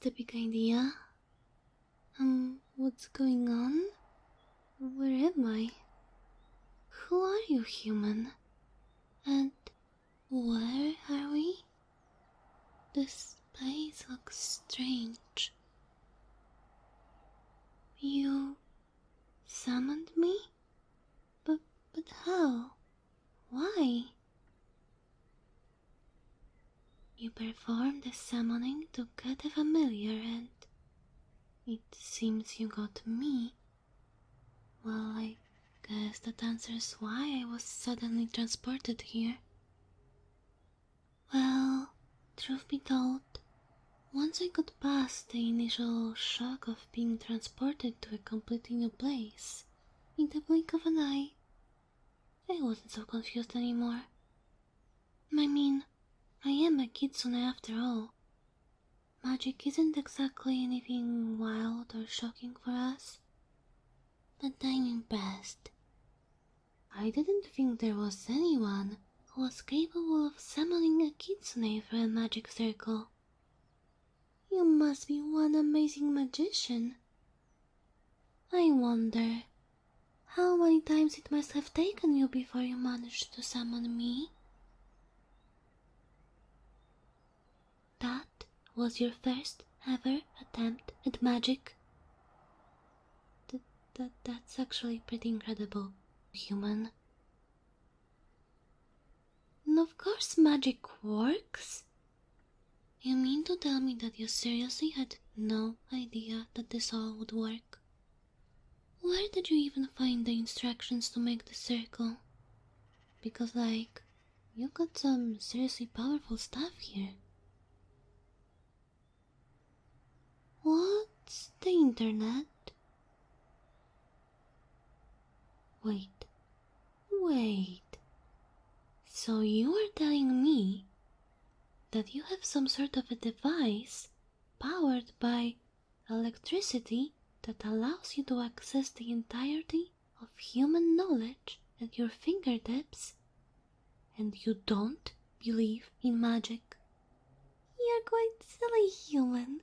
the big idea? What's going on? Where am I? Who are you, human? And where are we? This place looks strange. You summoned me? But how? Why? You performed the summoning to get a familiar and it seems you got me. Well, I guess that answers why I was suddenly transported here. Well, truth be told, once I got past the initial shock of being transported to a completely new place, in the blink of an eye, I wasn't so confused anymore. I mean, I am a kitsune after all. Magic isn't exactly anything wild or shocking for us. But I'm impressed. I didn't think there was anyone who was capable of summoning a kitsune through a magic circle. You must be one amazing magician. I wonder how many times it must have taken you before you managed to summon me. That was your first ever attempt at magic? That's actually pretty incredible, human. And of course magic works. You mean to tell me that you seriously had no idea that this all would work? Where did you even find the instructions to make the circle? Because, you got some seriously powerful stuff here. What's the internet? Wait. So you are telling me that you have some sort of a device powered by electricity that allows you to access the entirety of human knowledge at your fingertips, and you don't believe in magic? You're quite silly, human.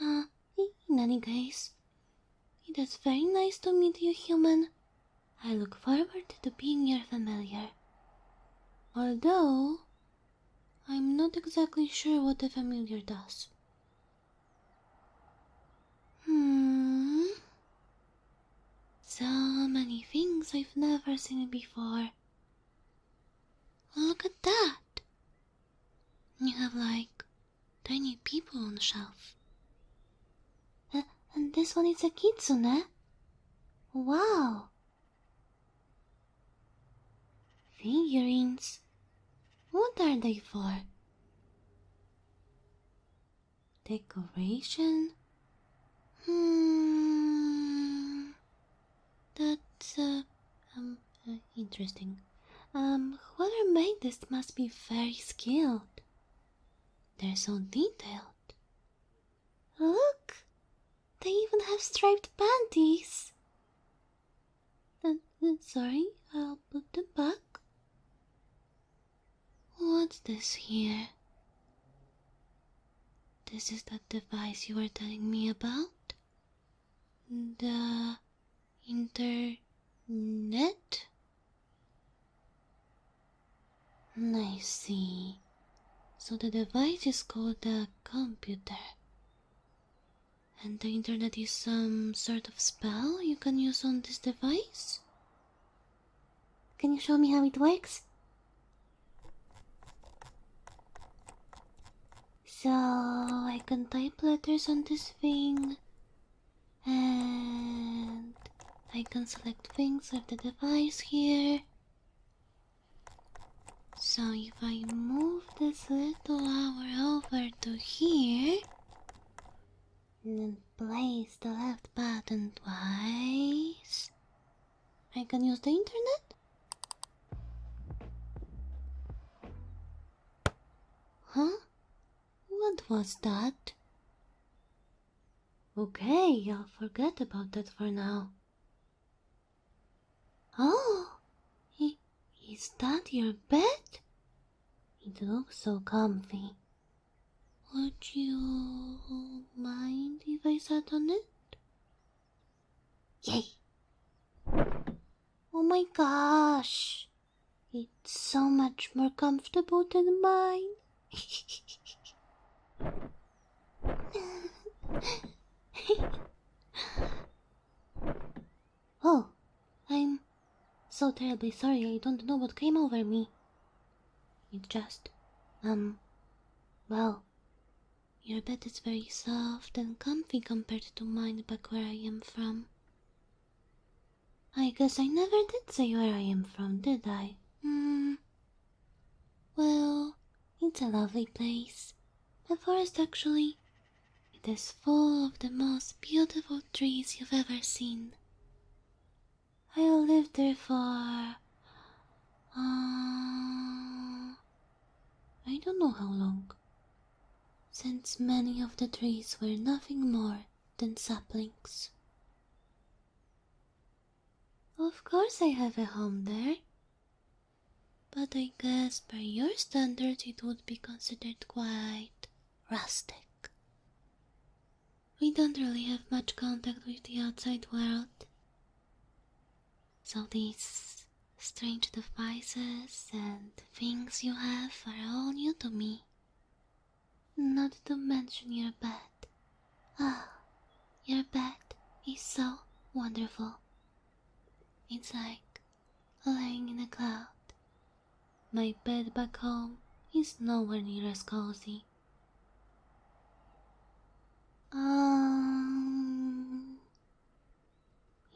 In any case, it is very nice to meet you, human. I look forward to being your familiar. Although, I'm not exactly sure what a familiar does. So many things I've never seen before. Look at that! You have, tiny people on the shelf. And this one is a kitsune? Wow! Figurines. What are they for? Decoration? That's, interesting. Whoever made this must be very skilled. They're so detailed. Look! They even have striped panties. Sorry, I'll put them back. What's this here? This is that device you were telling me about? The internet? I see. So the device is called a computer. And the internet is some sort of spell you can use on this device? Can you show me how it works? So I can type letters on this thing, and I can select things with the device here. So if I move this little hour over to here, and place the left button twice, I can use the internet? Huh? What was that? Okay, I'll forget about that for now. Oh, is that your bed? It looks so comfy. Would you mind if I sat on it? Yay! Oh my gosh! It's so much more comfortable than mine. Oh, I'm so terribly sorry. I don't know what came over me. It just, well, your bed is very soft and comfy compared to mine back where I am from. I guess I never did say where I am from, did I? Well, it's a lovely place. A forest, actually. It is full of the most beautiful trees you've ever seen. I lived there for... I don't know how long. Since many of the trees were nothing more than saplings. Of course I have a home there. But I guess by your standards it would be considered quite rustic. We don't really have much contact with the outside world. So these strange devices and things you have are all new to me. Not to mention your bed. Your bed is so wonderful. It's like laying in a cloud. My bed back home is nowhere near as cozy.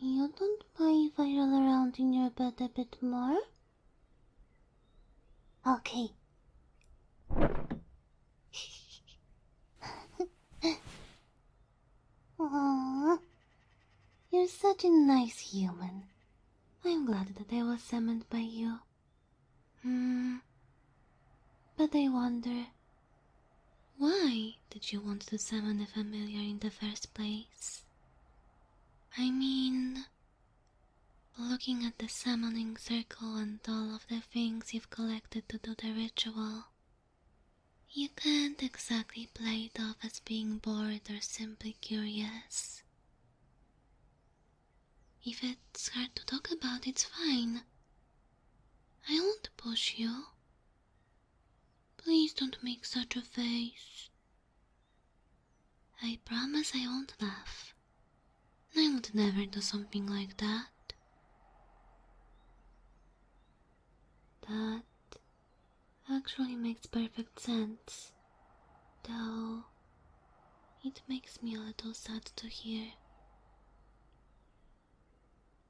You don't mind if I roll around in your bed a bit more? Okay. Aww, you're such a nice human. I'm glad that I was summoned by you. But I wonder, why did you want to summon a familiar in the first place? I mean, looking at the summoning circle and all of the things you've collected to do the ritual, you can't exactly play it off as being bored or simply curious. If it's hard to talk about, it's fine. I won't push you. Please don't make such a face. I promise I won't laugh. I would never do something like that. That actually makes perfect sense, though it makes me a little sad to hear.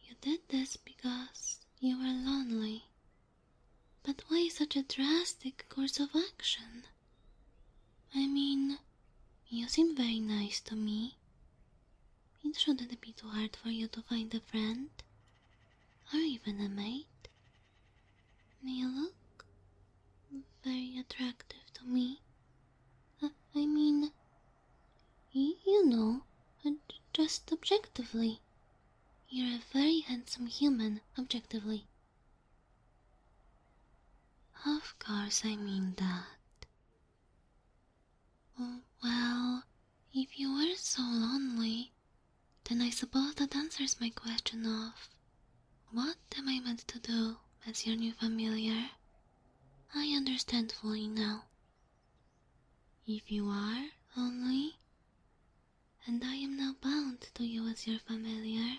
You did this because you were lonely. But why such a drastic course of action? I mean, you seem very nice to me. It shouldn't be too hard for you to find a friend, or even a mate. You look very attractive to me. I mean, you know, just objectively. You're a very handsome human, objectively. Of course I mean that. Well, if you were so lonely, then I suppose that answers my question of what am I meant to do as your new familiar? I understand fully now. If you are lonely, and I am now bound to you as your familiar,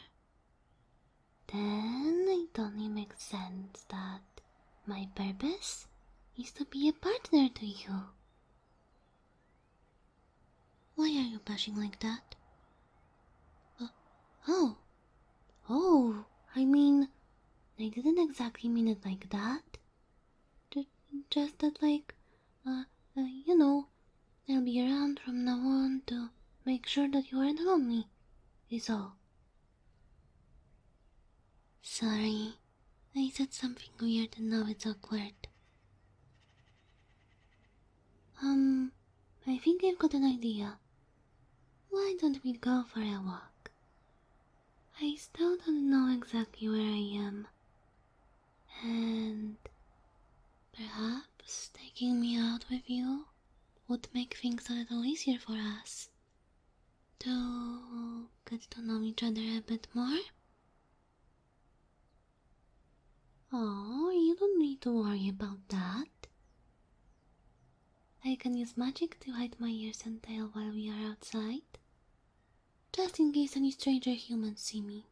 then it only makes sense that my purpose is to be a partner to you. Why are you blushing like that? I mean, I didn't exactly mean it like that. Just that, like, you know, I'll be around from now on to make sure that you aren't lonely, is all. Sorry, I said something weird and now it's awkward. I think I've got an idea. Why don't we go for a walk? I still don't know exactly where I am. And perhaps perhaps taking me out with you would make things a little easier for us to get to know each other a bit more. Oh, you don't need to worry about that. I can use magic to hide my ears and tail while we are outside, just in case any stranger humans see me.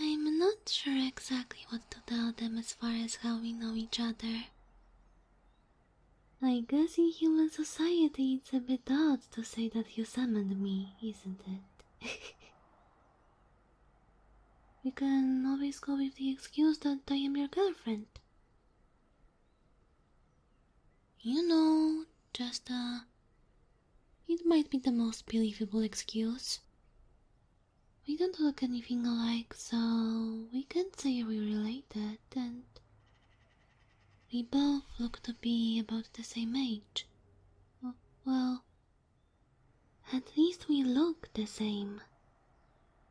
I'm not sure exactly what to tell them as far as how we know each other. I guess in human society it's a bit odd to say that you summoned me, isn't it? We can always go with the excuse that I am your girlfriend. You know, just, it might be the most believable excuse. We don't look anything alike, so we can't say we're related, and we both look to be about the same age. Well, at least we look the same.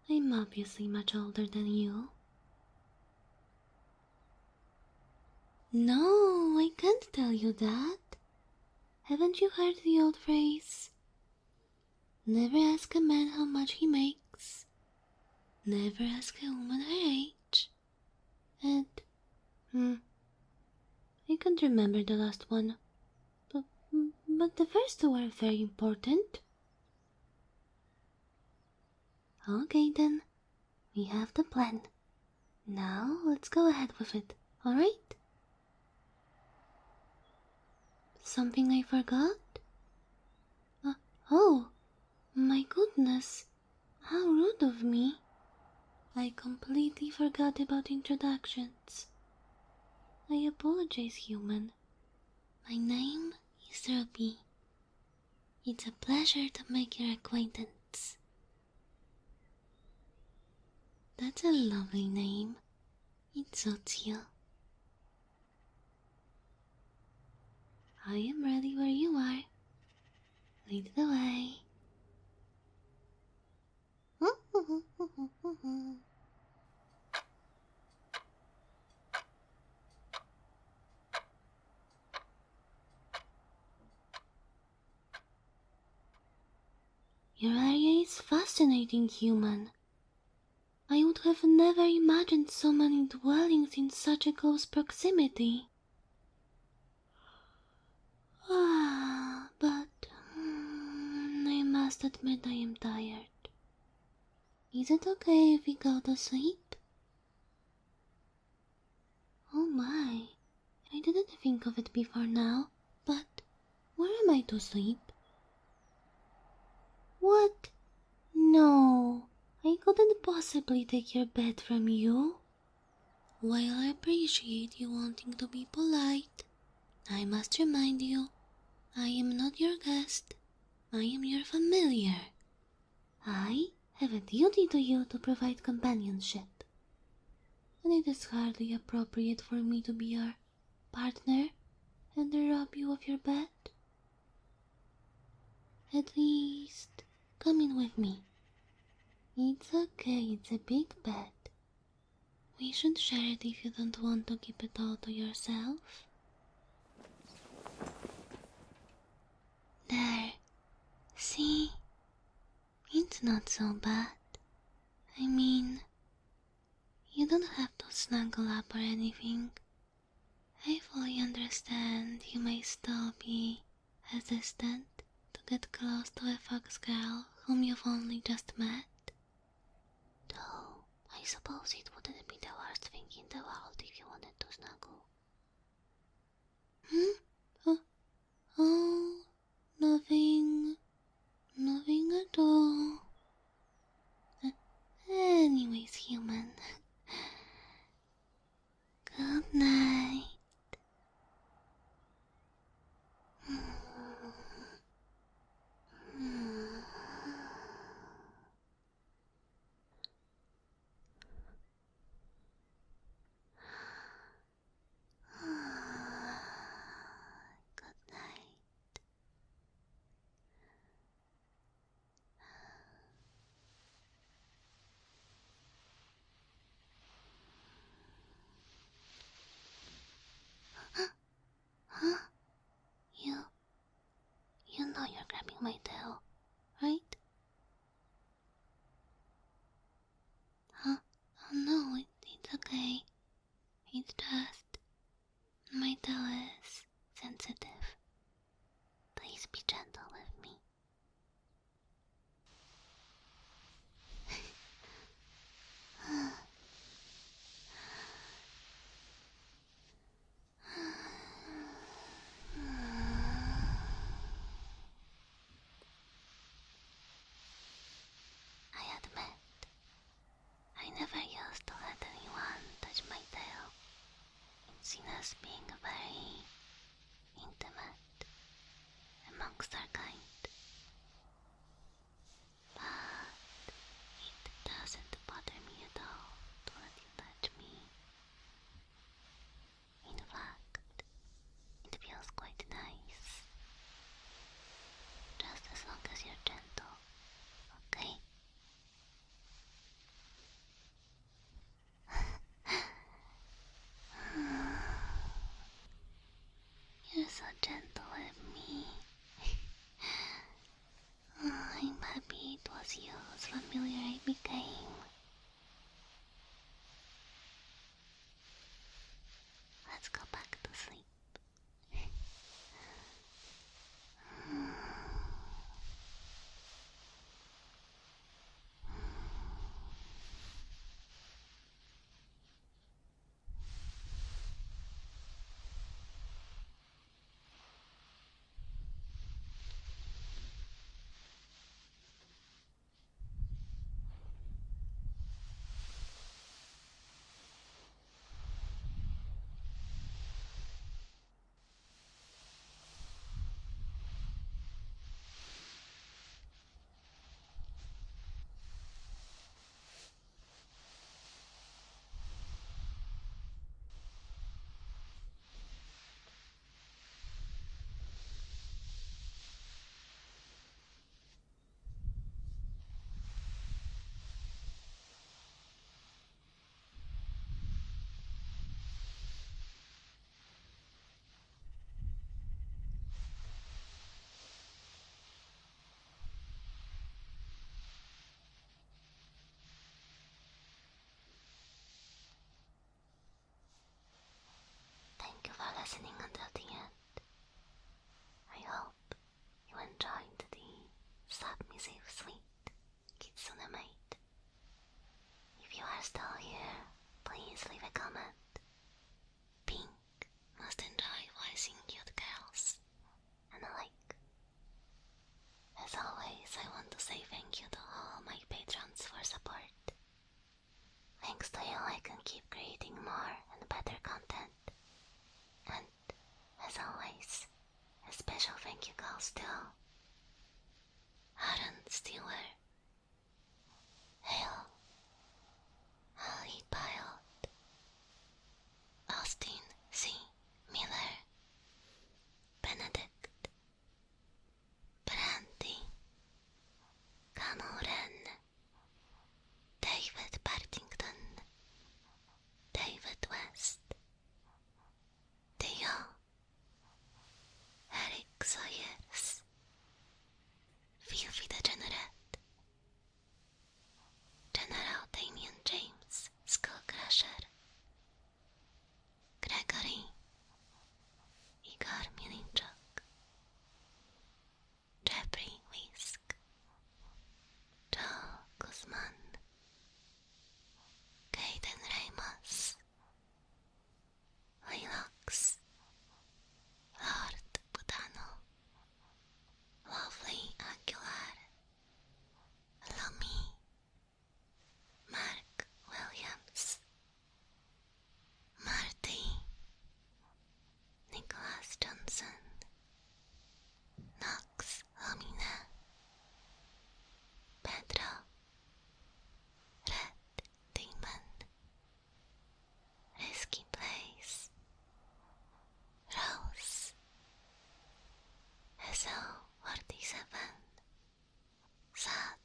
I'm obviously much older than you. No, I can't tell you that. Haven't you heard the old phrase? Never ask a man how much he makes. Never ask a woman her age. And, I can't remember the last one. But the first two are very important. Okay then, we have the plan. Now let's go ahead with it, alright? Something I forgot? Oh, my goodness, how rude of me. I completely forgot about introductions. I apologize, human. My name is Ruby. It's a pleasure to make your acquaintance. That's a lovely name. It suits you. I am ready where you are. Lead the way. Your area is fascinating, human. I would have never imagined so many dwellings in such a close proximity. But I must admit I am tired. Is it okay if we go to sleep? Oh my, I didn't think of it before now, but where am I to sleep? What? No, I couldn't possibly take your bed from you. While I appreciate you wanting to be polite, I must remind you, I am not your guest. I am your familiar. I have a duty to you to provide companionship. And it is hardly appropriate for me to be your partner and rob you of your bed. At least, come in with me. It's okay, it's a big bed. We should share it if you don't want to keep it all to yourself. There. See? It's not so bad. I mean, you don't have to snuggle up or anything. I fully understand you may still be hesitant to get close to a fox girl whom you've only just met. Though, I suppose it wouldn't be the worst thing in the world if you wanted to snuggle. Oh, nothing. Nothing at all. Anyways, human. Good night. Good night. be gentle with me. I admit, I never used to let anyone touch my tail. It's seen as being very intimate amongst our kind. But it doesn't bother me at all to let you touch me. In fact, it feels quite nice. Just as long as you're gentle, okay? You're so gentle with me. I'm happy it was you whose familiar I became. Let's go back to sleep. Thank you for listening until the end. I hope you enjoyed the submissive sweet Kitsune maid. If you are still here, please leave a comment. Pink must enjoy voicing cute girls, and a like. As always, I want to say thank you to all my patrons for support. Thanks to you, I can keep creating more and better content. And, as always, a special thank you goes to Aaron Steeler, Hale, Ali Pilot, Austin C. Miller, Benedict, Brandy, Cameron, David Partington, David West, Theo, Eric Sawyers, Fifi Degenerate, General Damian James, Skullcrusher, Gregory, Igor Milinchuk, Jeffrey Whisk, Joe Guzman, Caden Ramos, Lilax, Lord Budano, Lovely Aguilar, Lamy, Mark Williams, Marty, Nicholas Johnson, Knox Lamina, Pedro, Red Demon, Risky Place, Rose, SO47, Sad,